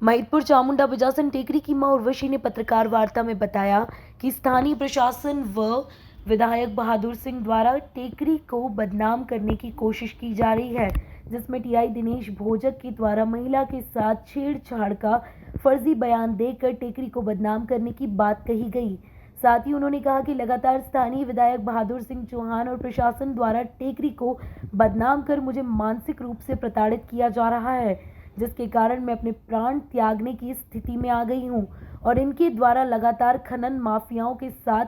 महिदपुर चामुंडा बिजासन टेकरी की मां उर्वशी ने पत्रकार वार्ता में बताया कि स्थानीय प्रशासन व विधायक बहादुर सिंह द्वारा टेकरी को बदनाम करने की कोशिश की जा रही है, जिसमें टीआई दिनेश भोजक के द्वारा महिला के साथ छेड़छाड़ का फर्जी बयान देकर टेकरी को बदनाम करने की बात कही गई। साथ ही उन्होंने कहा कि लगातार स्थानीय विधायक बहादुर सिंह चौहान और प्रशासन द्वारा टेकरी को बदनाम कर मुझे मानसिक रूप से प्रताड़ित किया जा रहा है, जिसके कारण मैं अपने प्राण त्यागने की स्थिति में आ गई हूं और इनके द्वारा लगातार खनन माफियाओं के साथ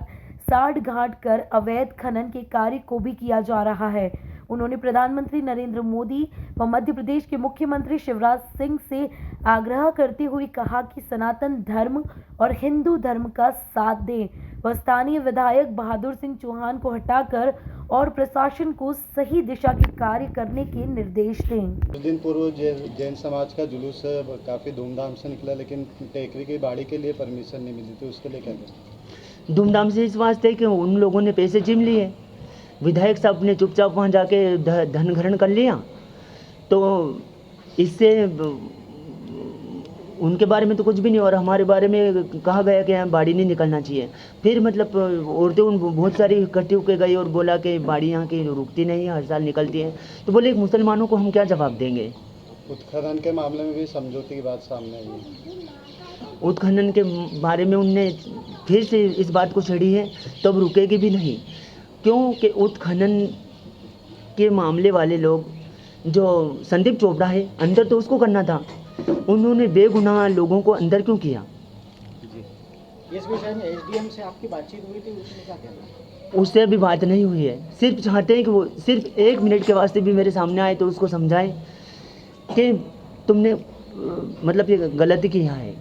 साठ-गांठ कर अवैध खनन के कार्य को भी किया जा रहा है। उन्होंने प्रधानमंत्री नरेंद्र मोदी व मध्य प्रदेश के मुख्यमंत्री शिवराज सिंह से आग्रह करते हुए कहा कि सनातन धर्म और हिंदू धर्म का साथ दें व स्थानीय विधायक बहादुर सिंह चौहान को हटाकर और प्रशासन को सही दिशा के कार्य करने के निर्देश दें। कुछ दिन पूर्व जैन समाज का जुलूस काफ़ी धूमधाम से निकला, लेकिन टेकरी की बाड़ी के लिए परमिशन नहीं मिली थी, उसके लिए क्या करें? धूमधाम से इस वास्ते कि उन लोगों ने पैसे जिम लिए, विधायक साहब ने चुपचाप वहाँ जाके धन ग्रहण कर लिया, तो इससे उनके बारे में तो कुछ भी नहीं, और हमारे बारे में कहा गया कि यहाँ बाड़ी नहीं निकलना चाहिए। फिर मतलब औरतें उन बहुत सारी इकट्ठी होकर गई और बोला कि बाड़ी यहाँ की रुकती नहीं है, हर साल निकलती है। तो बोले मुसलमानों को हम क्या जवाब देंगे। उत्खनन के मामले में भी समझौते की बात सामने आई है। उत्खनन के बारे में उनने फिर से इस बात को छेड़ी है, तब रुकेगी भी नहीं, क्योंकि उत्खनन के मामले वाले लोग जो संदीप चोपड़ा है, अंदर तो उसको करना था, उन्होंने बेगुनाह लोगों को अंदर क्यों किया। इस विषय में एसडीएम से आपकी बातचीत हुई थी, उसने क्या कहना? उससे अभी बात नहीं हुई है। सिर्फ चाहते हैं कि वो सिर्फ 1 मिनट के वास्ते भी मेरे सामने आए तो उसको समझाएं कि तुमने मतलब ये गलती किया है।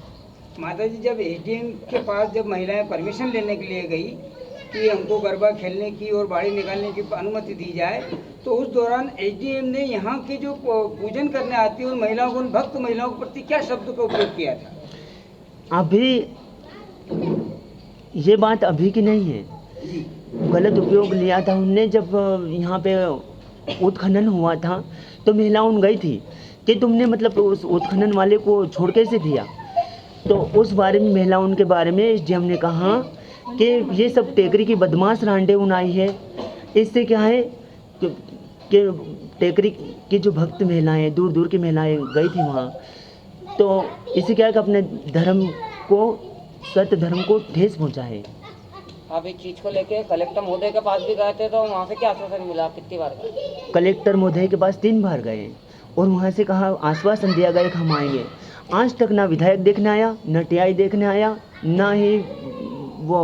माता जी, जब एसडीएम के पास जब महिलाएं परमिशन लेने के लिए गई कि हमको गरबा खेलने की और बाड़ी निकालने की अनुमति दी जाए, तो उस दौरान एसडीएम ने यहाँ के जो पूजन करने आती है उन महिलाओं को, उन भक्त महिलाओं के प्रति क्या शब्द का उपयोग किया था? अभी ये बात अभी की नहीं है, गलत उपयोग लिया था उनने। जब यहाँ पे उत्खनन हुआ था तो महिलाओं गई थी कि तुमने मतलब उस उत्खनन वाले को छोड़ कैसे दिया, तो उस बारे में महिलाओं के बारे में एसडीएम ने कहा कि ये सब टेकरी की बदमाश रांडे उन आई है। इससे क्या है कि टेकरी की जो भक्त महिलाएं, दूर दूर की महिलाएं गई थी वहाँ, तो इससे क्या है कि अपने धर्म को, सत्य धर्म को ठेस पहुँचा है। आप इस चीज़ को लेके कलेक्टर महोदय के पास भी गए थे, तो वहाँ से क्या आश्वासन मिला? कितनी बार गए? कलेक्टर महोदय के पास 3 बार गए और वहाँ से कहा, आश्वासन दिया गया कि हम आएंगे। आज तक ना विधायक देखने आया, न टीआई देखने आया, ना ही वो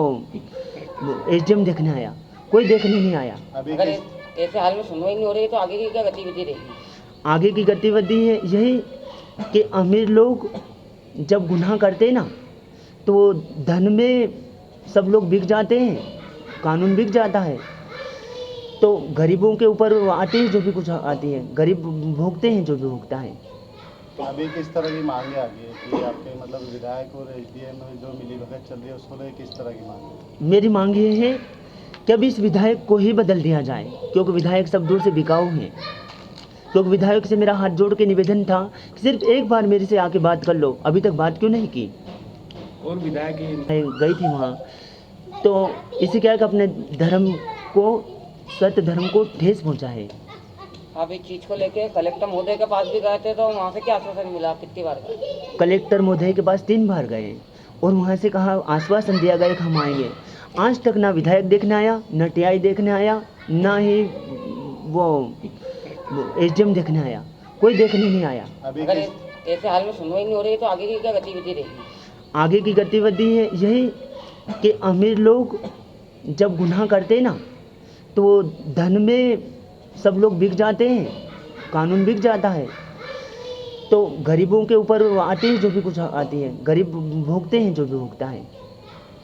एसडीएम देखने आया, कोई देखने नहीं आया। अगर ऐसे हाल में सुनवाई नहीं हो रही तो आगे की क्या गतिविधि रहेगी? आगे की गतिविधि है यही कि अमीर लोग जब गुनाह करते हैं ना, तो धन में सब लोग बिक जाते हैं, कानून बिक जाता है, तो गरीबों के ऊपर आती है जो भी कुछ आती है, गरीब भोगते हैं जो भी भोगता है। अभी किस तरह की मांगे आ गई है कि आपके मतलब विधायक और एसडीएम में जो मिलीभगत चल रही है उसको लेकर किस तरह की मांग है? मेरी मांग ये है कि अभी इस विधायक को ही बदल दिया जाए, क्योंकि विधायक सब दूर से बिकाऊ हैं। क्योंकि विधायक से मेरा हाथ जोड़ के निवेदन था कि सिर्फ एक बार मेरे से आके बात कर लो, अभी तक बात क्यों नहीं की। और विधायक गई थी वहाँ, तो इससे क्या है कि अपने धर्म को, सत्य धर्म को ठेस पहुँचा है। आप इस चीज़ को लेके कलेक्टर महोदय के पास भी गए थे, तो वहाँ से क्या आश्वासन मिला? कितनी बार गए? कलेक्टर महोदय के पास 3 बार गए और वहाँ से कहा, आश्वासन दिया गया कि हम आएंगे। आज तक ना विधायक देखने आया, न टीआई देखने आया, ना ही वो एसडीएम देखने आया, कोई देखने नहीं आया। अगर ऐसे हाल में सुनवाई नहीं हो रही तो आगे की क्या गतिविधि रहेगी? आगे की गतिविधि है यही कि अमीर लोग जब गुनाह करते हैं ना, तो धन में सब लोग बिक जाते हैं, कानून बिक जाता है, तो गरीबों के ऊपर आती है जो भी कुछ आती है, गरीब भोगते हैं जो भी भोगता है।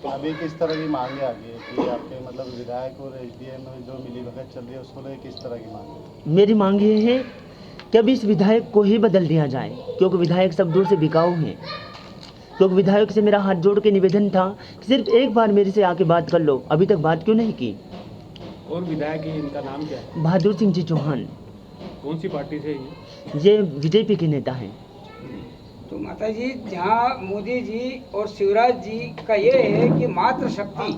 अभी किस तरह की मांगे आ गई है कि आपके मतलब विधायक और एसडीएम में जो मिलीभगत चल रही है उसको लेकर किस तरह की मांग है? मेरी मांग ये है कि अभी इस विधायक को ही बदल दिया जाए, क्योंकि विधायक सब दूर से बिकाऊ हैं। क्योंकि विधायक से मेरा हाथ जोड़ के निवेदन था कि सिर्फ एक बार मेरे से आके बात कर लो, अभी तक बात क्यों नहीं की। और विधायक इनका नाम क्या है? बहादुर सिंह जी चौहान। कौन सी पार्टी से है ये? ये बीजेपी के नेता हैं। तो माता जी, जहाँ मोदी जी और शिवराज जी का ये है कि मातृशक्ति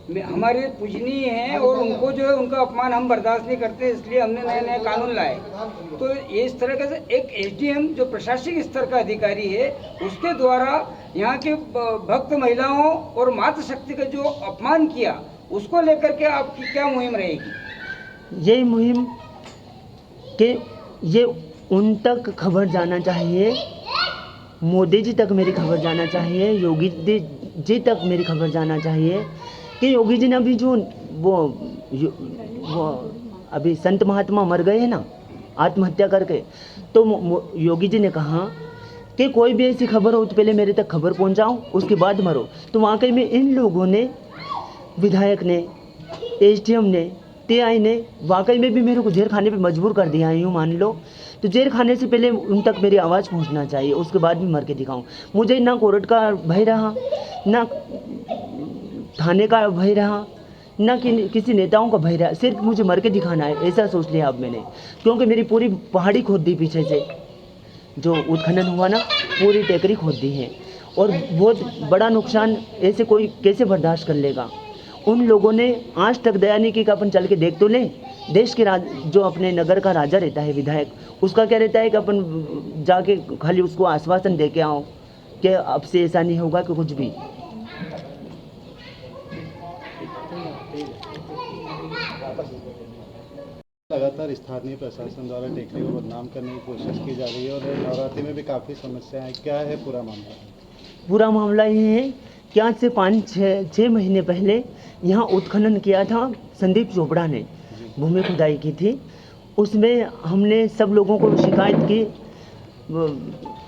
में हमारे पूजनीय हैं और उनको जो है उनका अपमान हम बर्दाश्त नहीं करते, इसलिए हमने नए नए कानून लाए। तो ये इस तरह से एक एसडीएम जो प्रशासनिक स्तर का अधिकारी है, उसके द्वारा यहाँ के भक्त महिलाओं और मातृशक्ति का जो अपमान किया, उसको लेकर के आपकी क्या मुहिम रहेगी? ये मुहिम कि ये उन तक खबर जाना चाहिए, मोदी जी तक मेरी खबर जाना चाहिए, योगी जी तक मेरी खबर जाना चाहिए कि योगी जी ने अभी जो वो अभी संत महात्मा मर गए हैं ना आत्महत्या करके, तो योगी जी ने कहा कि कोई भी ऐसी खबर हो तो पहले मेरे तक खबर पहुंचाओ, उसके बाद मरो। तो वाकई में इन लोगों ने, विधायक ने, एसडीएम ने, टीआई ने वाकई में भी मेरे को जेल खाने पे मजबूर कर दिया है, यूँ मान लो। तो जेल खाने से पहले उन तक मेरी आवाज़ पहुंचना चाहिए, उसके बाद भी मर के दिखाऊं। मुझे ना कोर्ट का भय रहा, ना थाने का भय रहा, ना कि किसी नेताओं का भय रहा, सिर्फ मुझे मर के दिखाना है, ऐसा सोच लिया अब मैंने। क्योंकि मेरी पूरी पहाड़ी खोद दी पीछे से, जो उत्खनन हुआ ना, पूरी टेकरी खोद दी है और बहुत बड़ा नुकसान ऐसे कोई कैसे बर्दाश्त कर लेगा। उन लोगों ने आज तक दया नहीं की कि अपन चल के देख तो लें। देश के जो अपने नगर का राजा रहता है विधायक, उसका क्या रहता है कि अपन जाके खाली उसको आश्वासन दे के आओ कि अब से ऐसा नहीं होगा कि कुछ भी। लगातार स्थानीय प्रशासन द्वारा टेकरी को बदनाम करने की कोशिश की जा रही है और नवरात्रि में भी काफ़ी समस्याएं हैं। क्या है पूरा मामला? पूरा मामला ये है कि आज से 5-6 महीने पहले यहाँ उत्खनन किया था संदीप चोपड़ा ने, भूमि खुदाई की थी। उसमें हमने सब लोगों को शिकायत की,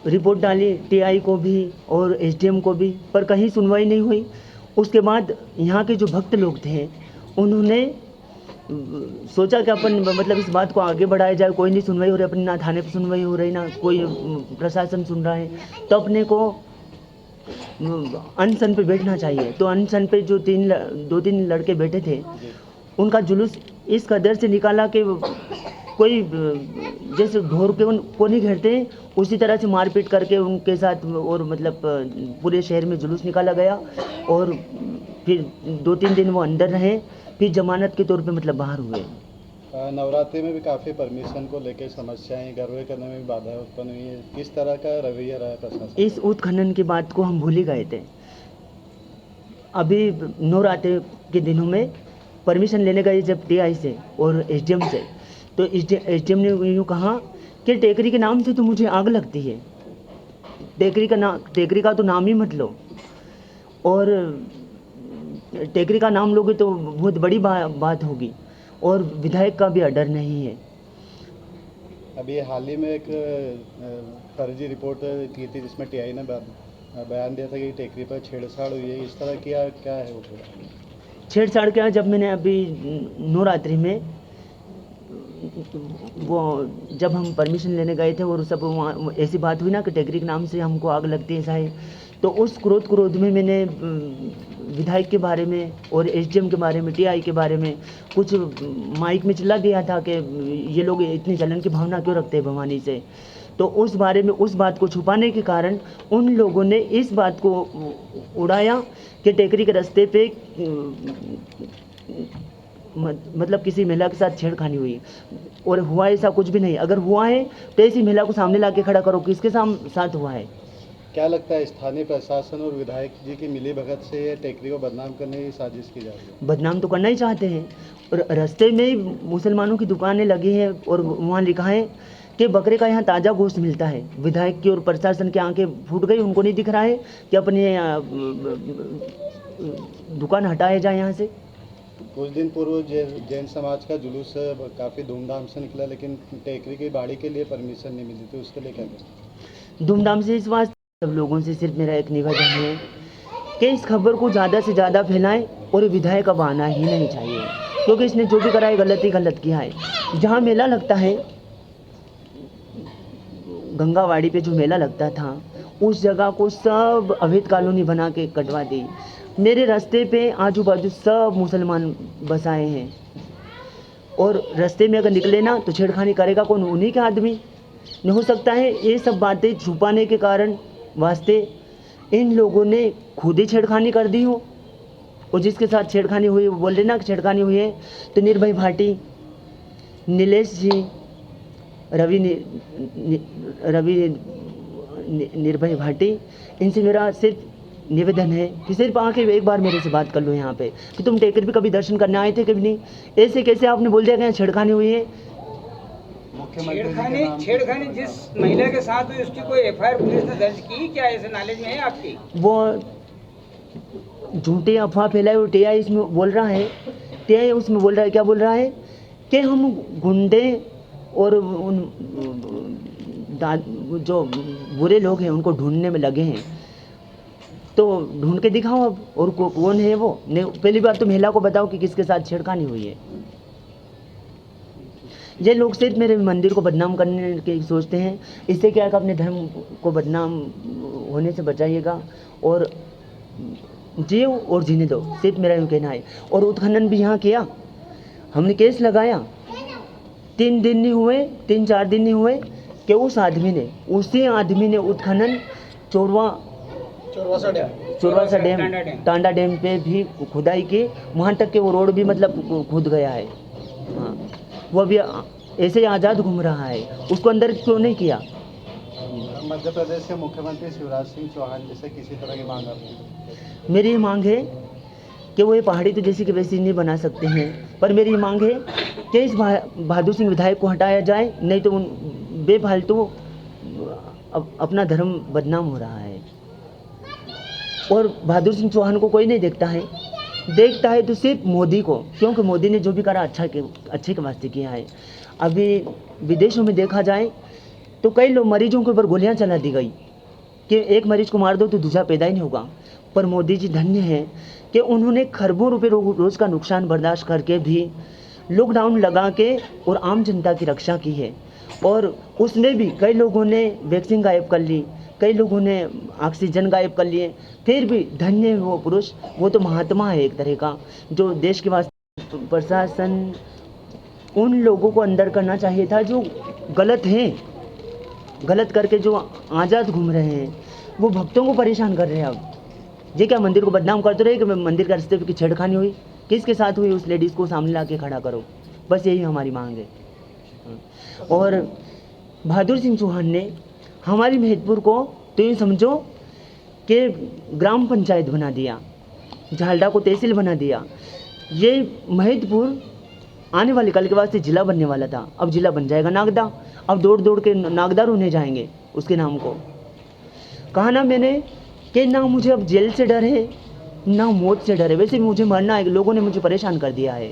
रिपोर्ट डाली टीआई को भी और एसडीएम को भी, पर कहीं सुनवाई नहीं हुई। उसके बाद यहाँ के जो भक्त लोग थे उन्होंने सोचा कि अपन मतलब इस बात को आगे बढ़ाया जाए। कोई नहीं सुनवाई हो रही, अपनी ना थाने पर सुनवाई हो रही, ना कोई प्रशासन सुन रहा है, तो अपने को अनशन पे बैठना चाहिए। तो अनशन पे जो 2-3 लड़के बैठे थे, उनका जुलूस इस कदर से निकाला कि कोई जैसे ढोर के उनको नहीं घेरते, उसी तरह से मारपीट करके उनके साथ, और मतलब पूरे शहर में जुलूस निकाला गया। और फिर 2-3 दिन वो अंदर रहे, फिर जमानत के तौर पे मतलब बाहर हुए। नवरात्रि में भी काफ़ी परमिशन को लेकर समस्याएं, गरबे करने में भी बाधा उत्पन्न हुई है। किस तरह का रवैया रहा है प्रशासन? इस उत्खनन की बात को हम भूल ही गए थे। अभी नवरात्रि के दिनों में परमिशन लेने गए जब टीआई से और एसडीएम से, तो एसडीएम ने यूँ कहा कि टेकरी के नाम से तो मुझे आग लगती है, टेकरी का तो नाम ही मत लो, और टेकरी का नाम लोगे तो बहुत बड़ी बात होगी, और विधायक का भी ऑर्डर नहीं है। अभी हाल ही में एक फर्जी रिपोर्ट की थी जिसमें टीआई ने बयान दिया था कि टेकरी पर छेड़छाड़ हुई है। इस तरह किया क्या है वो? छेड़छाड़ क्या? जब मैंने अभी नवरात्रि में वो जब हम परमिशन लेने गए थे और सब वहाँ ऐसी बात हुई ना कि टेकरी के नाम से हमको आग लगती है, ऐसा है, तो उस क्रोध में मैंने विधायक के बारे में और एसडीएम के बारे में, टीआई के बारे में कुछ माइक में चिल्ला दिया था कि ये लोग इतनी जलन की भावना क्यों रखते हैं भवानी से। तो उस बारे में, उस बात को छुपाने के कारण उन लोगों ने इस बात को उड़ाया कि टेकरी के रास्ते पे मतलब किसी महिला के साथ छेड़खानी हुई, और हुआ ऐसा कुछ भी नहीं। अगर हुआ है तो ऐसी महिला को सामने ला के खड़ा करो, किसके साथ हुआ है। क्या लगता है स्थानीय प्रशासन और विधायक जी की मिलीभगत से ये टेकरी को बदनाम करने की साजिश की जा रही है? बदनाम तो करना ही चाहते हैं, और रास्ते में मुसलमानों की दुकानें लगी हैं और वहाँ लिखा है कि बकरे का यहाँ ताज़ा गोश्त मिलता है। विधायक की और प्रशासन की आंखें फूट गई, उनको नहीं दिख रहा है कि अपनी दुकान हटाया जाए यहाँ से। कुछ दिन पूर्व जैन समाज का जुलूस काफ़ी धूमधाम से निकला, लेकिन टेकरी की बाड़ी के लिए परमिशन नहीं मिली, तो उसके लिए क्या करें? धूमधाम से इस बात सब लोगों से सिर्फ मेरा एक निवेदन है कि इस खबर को ज़्यादा से ज़्यादा फैलाएं, और विधायक अब आना ही नहीं चाहिए, क्योंकि इसने जो भी करा है गलत किया है। जहाँ मेला लगता है, गंगावाड़ी पे जो मेला लगता था, उस जगह को सब अवैध कॉलोनी बना के कटवा दी। मेरे रास्ते पे आजू बाजू सब मुसलमान बसाए हैं, और रास्ते में अगर निकले ना तो छेड़खानी करेगा कौन? उन्हीं के आदमी। नहीं हो सकता है ये सब बातें छुपाने के कारण वास्ते इन लोगों ने खुद ही छेड़खानी कर दी हो, और जिसके साथ छेड़खानी हुई वो बोल रहे ना कि छेड़खानी हुई है। तो निर्भय भाटी, नीलेश जी, निर्भय भाटी, इनसे मेरा सिर्फ निवेदन है कि सिर्फ आके एक बार मेरे से बात कर लो यहाँ पे कि तुम टेकर भी कभी दर्शन करने आए थे कभी नहीं, ऐसे कैसे आपने बोल दिया कि यहाँ छेड़खानी हुई है। छेड़खानी जिस महिला के साथ हुई उसकी कोई एफआईआर पुलिस ने दर्ज की क्या, ऐसे नॉलेज में है आपकी? वो झूठे अफवाह फैलाए हुए टीआई इसमें बोल रहा है, टीआई उसमें बोल रहा है, क्या बोल रहा है कि हम गुंडे और उन जो बुरे लोग हैं उनको ढूंढने में लगे हैं, तो ढूंढ के दिखाओ अब, और कौन है वो। नहीं, पहली बार तो महिला को बताओ कि किसके साथ छेड़खानी हुई है। ये लोग सिर्फ मेरे मंदिर को बदनाम करने के सोचते हैं, इससे क्या है कि अपने धर्म को बदनाम होने से बचाइएगा और जियो और जीने दो, सिर्फ मेरा यूँ कहना है। और उत्खनन भी यहाँ किया, हमने केस लगाया, 3 दिन नहीं हुए, 3-4 दिन नहीं हुए कि उसी आदमी ने उत्खनन चोरवासा डैम, टांडा डैम पे भी खुदाई की, वहाँ तक के वो रोड भी मतलब खुद गया है। हाँ, वो अभी ऐसे ही आज़ाद घूम रहा है, उसको अंदर क्यों नहीं किया। मध्य प्रदेश के मुख्यमंत्री शिवराज सिंह चौहान जैसे किसी तरह की मांग आपकी? मेरी ये मांग है कि वो ये पहाड़ी तो जैसी कि वैसी नहीं बना सकते हैं, पर मेरी ये मांग है कि इस बहादुर सिंह विधायक को हटाया जाए, नहीं तो उन बेफालतू अपना धर्म बदनाम हो रहा है। और बहादुर सिंह चौहान को कोई नहीं देखता है तो सिर्फ मोदी को, क्योंकि मोदी ने जो भी करा अच्छे के वास्ते किया है। अभी विदेशों में देखा जाए तो कई लोग मरीजों के ऊपर गोलियां चला दी गई कि एक मरीज को मार दो तो दूसरा पैदा ही नहीं होगा, पर मोदी जी धन्य हैं कि उन्होंने खरबों रुपए रोज़ का नुकसान बर्दाश्त करके भी लॉकडाउन लगा के और आम जनता की रक्षा की है। और उसमें भी कई लोगों ने वैक्सीन गायब कर ली, कई लोगों ने ऑक्सीजन गायब कर लिए, फिर भी धन्य है वो पुरुष, वो तो महात्मा है एक तरह का, जो देश के वास्ते। प्रशासन उन लोगों को अंदर करना चाहिए था जो गलत हैं, गलत करके जो आज़ाद घूम रहे हैं, वो भक्तों को परेशान कर रहे हैं। अब ये क्या मंदिर को बदनाम करते रहे कि मंदिर का रास्ते पे की छेड़खानी हुई, किसके साथ हुई, उस लेडीज़ को सामने ला के खड़ा करो, बस यही हमारी मांग है। और बहादुर सिंह चौहान ने हमारी महतपुर को तो ये समझो कि ग्राम पंचायत बना दिया, झालडा को तहसील बना दिया। ये महतपुर आने वाले कल के वास्ते ज़िला बनने वाला था, अब ज़िला बन जाएगा नागदा। अब दौड़ के नागदा रोने जाएंगे उसके नाम को। कहा ना मैंने कि ना मुझे अब जेल से डर है ना मौत से डर है, वैसे भी मुझे मरना है, लोगों ने मुझे परेशान कर दिया है।